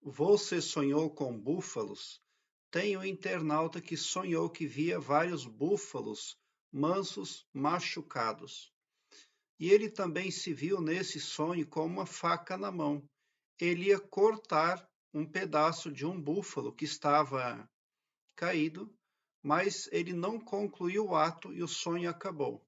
Você sonhou com búfalos? Tem um internauta que sonhou que via vários búfalos mansos machucados. E ele também se viu nesse sonho com uma faca na mão. Ele ia cortar um pedaço de um búfalo que estava caído, mas ele não concluiu o ato e o sonho acabou.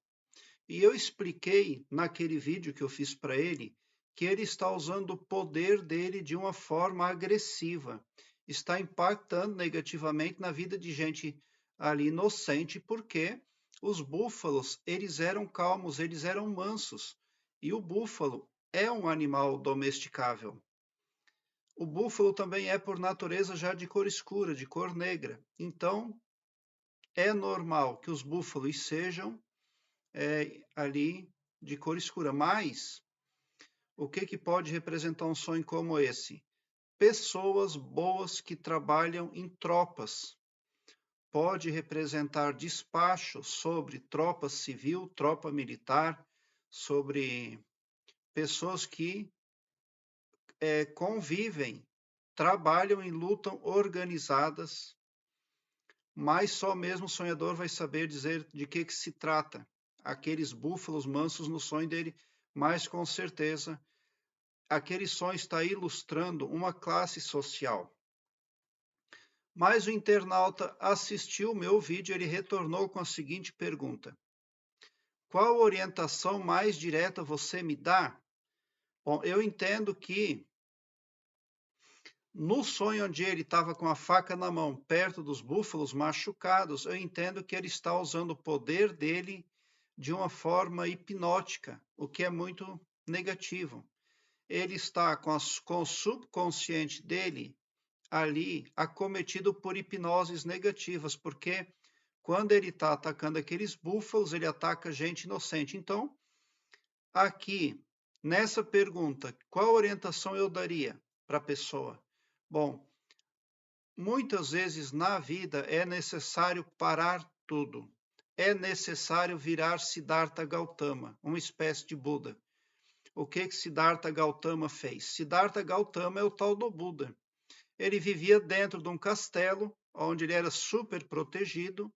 E eu expliquei naquele vídeo que eu fiz para ele que ele está usando o poder dele de uma forma agressiva, está impactando negativamente na vida de gente ali inocente, porque os búfalos, eles eram calmos, eles eram mansos, e o búfalo é um animal domesticável. O búfalo também é, por natureza, já de cor escura, de cor negra. Então, é normal que os búfalos sejam ali de cor escura. Mas o que, que pode representar um sonho como esse? Pessoas boas que trabalham em tropas. Pode representar despacho sobre tropa civil, tropa militar, sobre pessoas que convivem, trabalham e lutam organizadas, mas só mesmo o sonhador vai saber dizer de que se trata. Aqueles búfalos mansos no sonho dele, mas com certeza aquele sonho está ilustrando uma classe social. Mas o internauta assistiu o meu vídeo, ele retornou com a seguinte pergunta: qual orientação mais direta você me dá? Bom, eu entendo que no sonho onde ele estava com a faca na mão, perto dos búfalos machucados, eu entendo que ele está usando o poder dele de uma forma hipnótica, o que é muito negativo. Ele está com o subconsciente dele ali acometido por hipnoses negativas, porque quando ele está atacando aqueles búfalos, ele ataca gente inocente. Então, aqui, nessa pergunta, qual orientação eu daria para a pessoa? Bom, muitas vezes na vida é necessário parar tudo. É necessário virar Siddhartha Gautama, uma espécie de Buda. O que Siddhartha Gautama fez? Siddhartha Gautama é o tal do Buda. Ele vivia dentro de um castelo, onde ele era super protegido,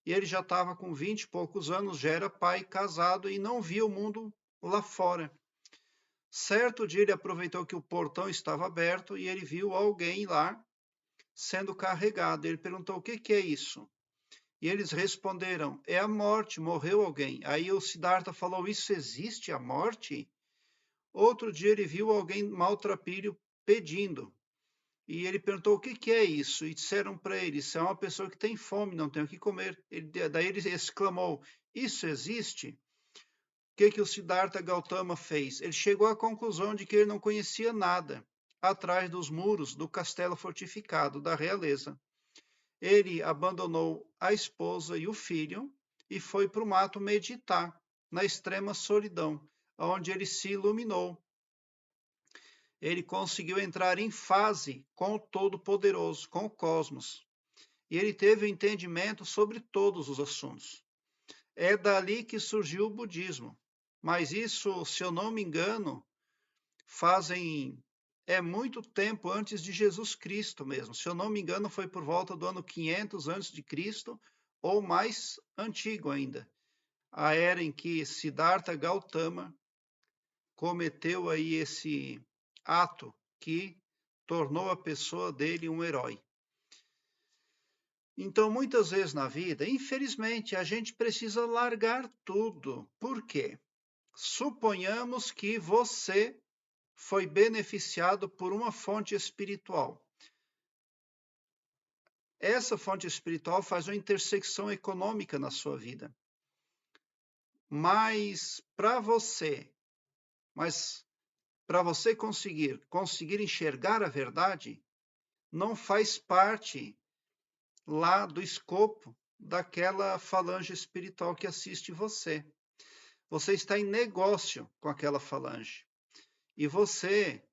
e ele já estava com 20 e poucos anos, já era pai, casado, e não via o mundo lá fora. Certo dia ele aproveitou que o portão estava aberto e ele viu alguém lá sendo carregado. Ele perguntou: o que é isso? E eles responderam: é a morte, morreu alguém. Aí o Siddhartha falou: isso existe, a morte? Outro dia ele viu alguém maltrapilho pedindo. E ele perguntou: o que é isso? E disseram para ele: isso é uma pessoa que tem fome, não tem o que comer. Daí ele exclamou: isso existe? O que o Siddhartha Gautama fez? Ele chegou à conclusão de que ele não conhecia nada atrás dos muros do castelo fortificado da realeza. Ele abandonou a esposa e o filho e foi para o mato meditar, na extrema solidão, onde ele se iluminou. Ele conseguiu entrar em fase com o Todo-Poderoso, com o cosmos. E ele teve o entendimento sobre todos os assuntos. É dali que surgiu o budismo. Mas isso, se eu não me engano, é muito tempo antes de Jesus Cristo mesmo. Se eu não me engano, foi por volta do ano 500 antes de Cristo ou mais antigo ainda. A era em que Siddhartha Gautama cometeu aí esse ato que tornou a pessoa dele um herói. Então, muitas vezes na vida, infelizmente, a gente precisa largar tudo. Por quê? Suponhamos que você foi beneficiado por uma fonte espiritual. Essa fonte espiritual faz uma intersecção econômica na sua vida. Mas para você conseguir enxergar a verdade, não faz parte lá do escopo daquela falange espiritual que assiste você. Você está em negócio com aquela falange. E você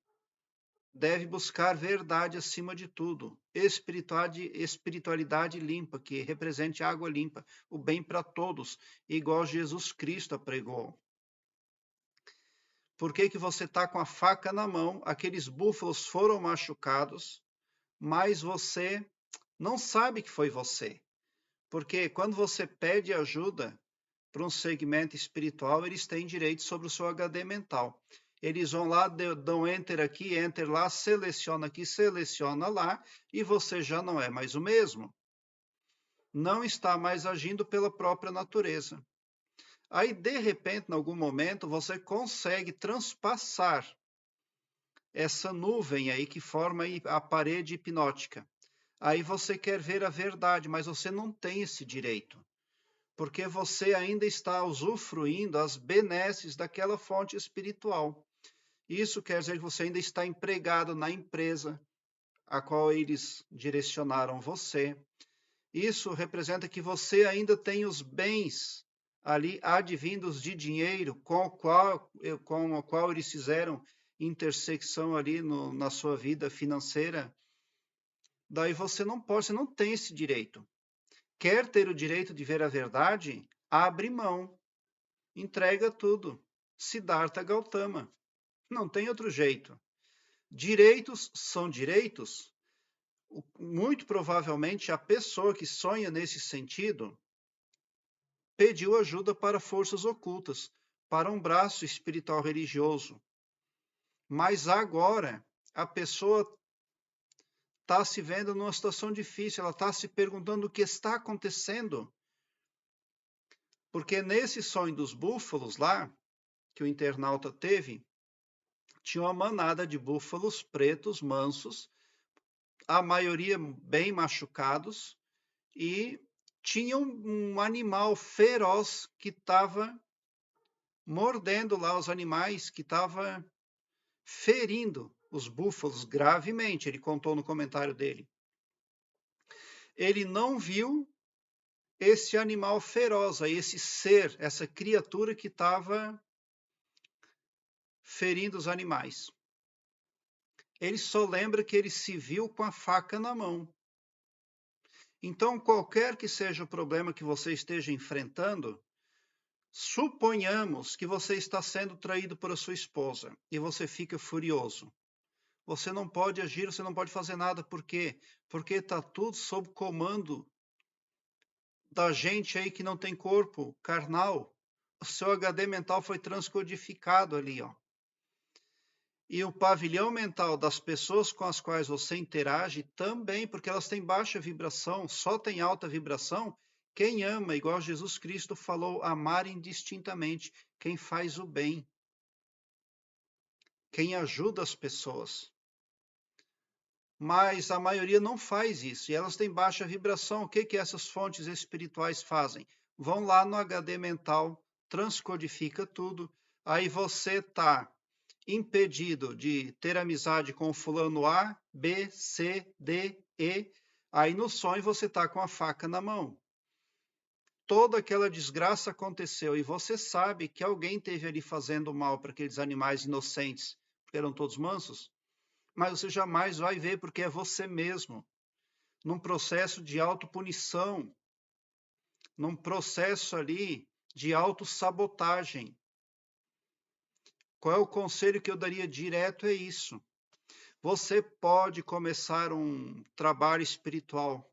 deve buscar verdade acima de tudo. Espiritualidade limpa, que represente água limpa, o bem para todos, igual Jesus Cristo pregou. Por que que você está com a faca na mão? Aqueles búfalos foram machucados, mas você não sabe que foi você. Porque quando você pede ajuda para um segmento espiritual, eles têm direito sobre o seu HD mental. Eles vão lá, dão enter aqui, enter lá, seleciona aqui, seleciona lá, e você já não é mais o mesmo. Não está mais agindo pela própria natureza. Aí, de repente, em algum momento, você consegue transpassar essa nuvem aí que forma a parede hipnótica. Aí você quer ver a verdade, mas você não tem esse direito, porque você ainda está usufruindo as benesses daquela fonte espiritual. Isso quer dizer que você ainda está empregado na empresa a qual eles direcionaram você. Isso representa que você ainda tem os bens ali advindos de dinheiro com o qual eles fizeram intersecção ali na sua vida financeira. Daí você não pode, você não tem esse direito. Quer ter o direito de ver a verdade? Abre mão, entrega tudo. Siddhartha Gautama. Não tem outro jeito. Direitos são direitos. Muito provavelmente a pessoa que sonha nesse sentido pediu ajuda para forças ocultas, para um braço espiritual religioso. Mas agora a pessoa está se vendo numa situação difícil, ela está se perguntando o que está acontecendo. Porque nesse sonho dos búfalos lá, que o internauta teve, tinha uma manada de búfalos pretos, mansos, a maioria bem machucados, e tinha um animal feroz que estava mordendo lá os animais, que estava ferindo os búfalos gravemente, ele contou no comentário dele. Ele não viu esse animal feroz, esse ser, essa criatura que estava ferindo os animais. Ele só lembra que ele se viu com a faca na mão. Então, qualquer que seja o problema que você esteja enfrentando, suponhamos que você está sendo traído por sua esposa e você fica furioso. Você não pode agir, você não pode fazer nada. Por quê? Porque está tudo sob comando da gente aí que não tem corpo carnal. O seu HD mental foi transcodificado ali, ó. E o pavilhão mental das pessoas com as quais você interage também, porque elas têm baixa vibração, só tem alta vibração quem ama, igual Jesus Cristo falou, amar indistintamente, quem faz o bem, quem ajuda as pessoas. Mas a maioria não faz isso, e elas têm baixa vibração. O que essas fontes espirituais fazem? Vão lá no HD mental, transcodifica tudo, aí você está impedido de ter amizade com o fulano A, B, C, D, E, aí no sonho você está com a faca na mão. Toda aquela desgraça aconteceu e você sabe que alguém esteve ali fazendo mal para aqueles animais inocentes, porque eram todos mansos, mas você jamais vai ver porque é você mesmo, num processo de autopunição, num processo ali de autossabotagem. Qual é o conselho que eu daria direto? É isso. Você pode começar um trabalho espiritual,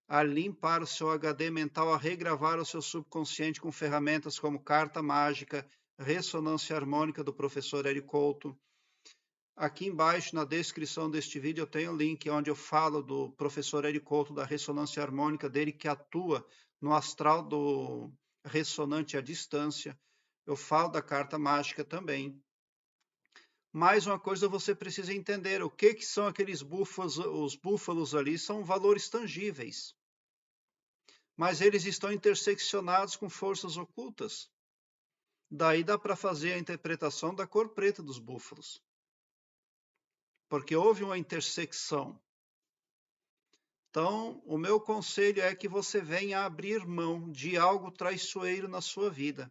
a limpar o seu HD mental, a regravar o seu subconsciente com ferramentas como carta mágica, ressonância harmônica do professor Eric Couto. Aqui embaixo, na descrição deste vídeo, eu tenho o link onde eu falo do professor Eric Couto, da ressonância harmônica dele, que atua no astral do ressonante à distância. Eu falo da carta mágica também. Mais uma coisa você precisa entender, o que são aqueles búfalos, os búfalos ali são valores tangíveis, mas eles estão interseccionados com forças ocultas. Daí dá para fazer a interpretação da cor preta dos búfalos, porque houve uma intersecção. Então, o meu conselho é que você venha abrir mão de algo traiçoeiro na sua vida.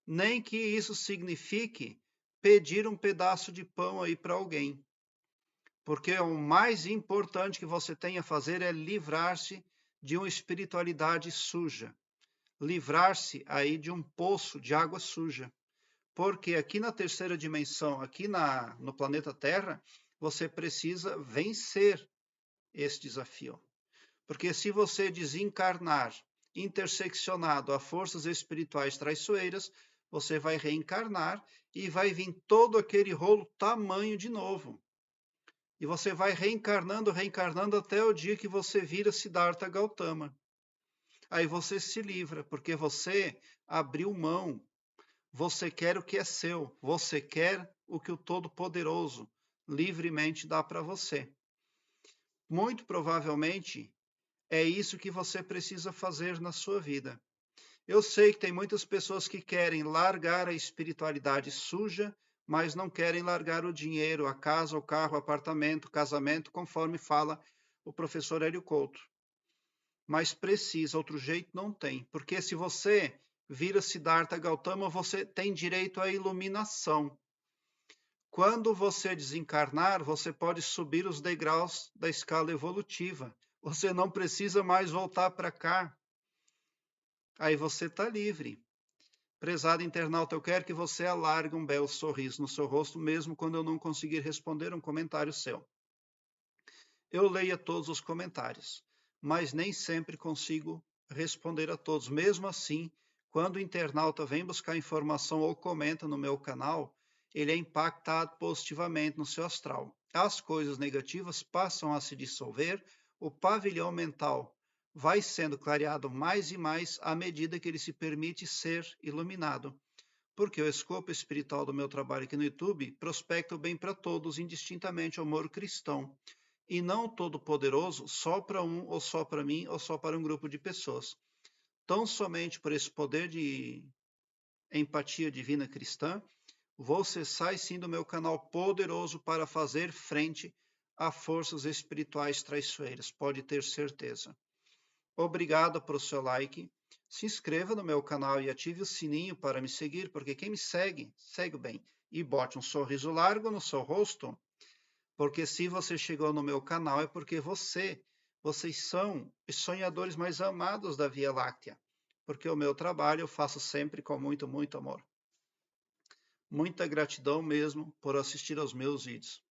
Nem que isso signifique pedir um pedaço de pão aí para alguém. Porque o mais importante que você tem a fazer é livrar-se de uma espiritualidade suja. Livrar-se aí de um poço de água suja. Porque aqui na terceira dimensão, aqui no planeta Terra, você precisa vencer esse desafio. Porque se você desencarnar interseccionado a forças espirituais traiçoeiras, você vai reencarnar e vai vir todo aquele rolo tamanho de novo. E você vai reencarnando, reencarnando até o dia que você vira Siddhartha Gautama. Aí você se livra, porque você abriu mão. Você quer o que é seu. Você quer o que o Todo-Poderoso livremente dá para você. Muito provavelmente é isso que você precisa fazer na sua vida. Eu sei que tem muitas pessoas que querem largar a espiritualidade suja, mas não querem largar o dinheiro, a casa, o carro, o apartamento, o casamento, conforme fala o professor Hélio Couto. Mas precisa, outro jeito não tem. Porque se você vira Siddhartha Gautama, você tem direito à iluminação. Quando você desencarnar, você pode subir os degraus da escala evolutiva. Você não precisa mais voltar para cá. Aí você está livre. Prezado internauta, eu quero que você alargue um belo sorriso no seu rosto, mesmo quando eu não conseguir responder um comentário seu. Eu leio a todos os comentários, mas nem sempre consigo responder a todos. Mesmo assim, quando o internauta vem buscar informação ou comenta no meu canal, ele é impactado positivamente no seu astral. As coisas negativas passam a se dissolver, o pavilhão mental vai sendo clareado mais e mais à medida que ele se permite ser iluminado. Porque o escopo espiritual do meu trabalho aqui no YouTube prospecta o bem para todos, indistintamente ao amor cristão, e não o todo-poderoso só para um, ou só para mim, ou só para um grupo de pessoas. Tão somente por esse poder de empatia divina cristã, você sai sim do meu canal poderoso para fazer frente a forças espirituais traiçoeiras, pode ter certeza. Obrigado pelo seu like. Se inscreva no meu canal e ative o sininho para me seguir, porque quem me segue, segue o bem. E bote um sorriso largo no seu rosto, porque se você chegou no meu canal é porque vocês são os sonhadores mais amados da Via Láctea. Porque o meu trabalho eu faço sempre com muito, muito amor. Muita gratidão mesmo por assistir aos meus vídeos.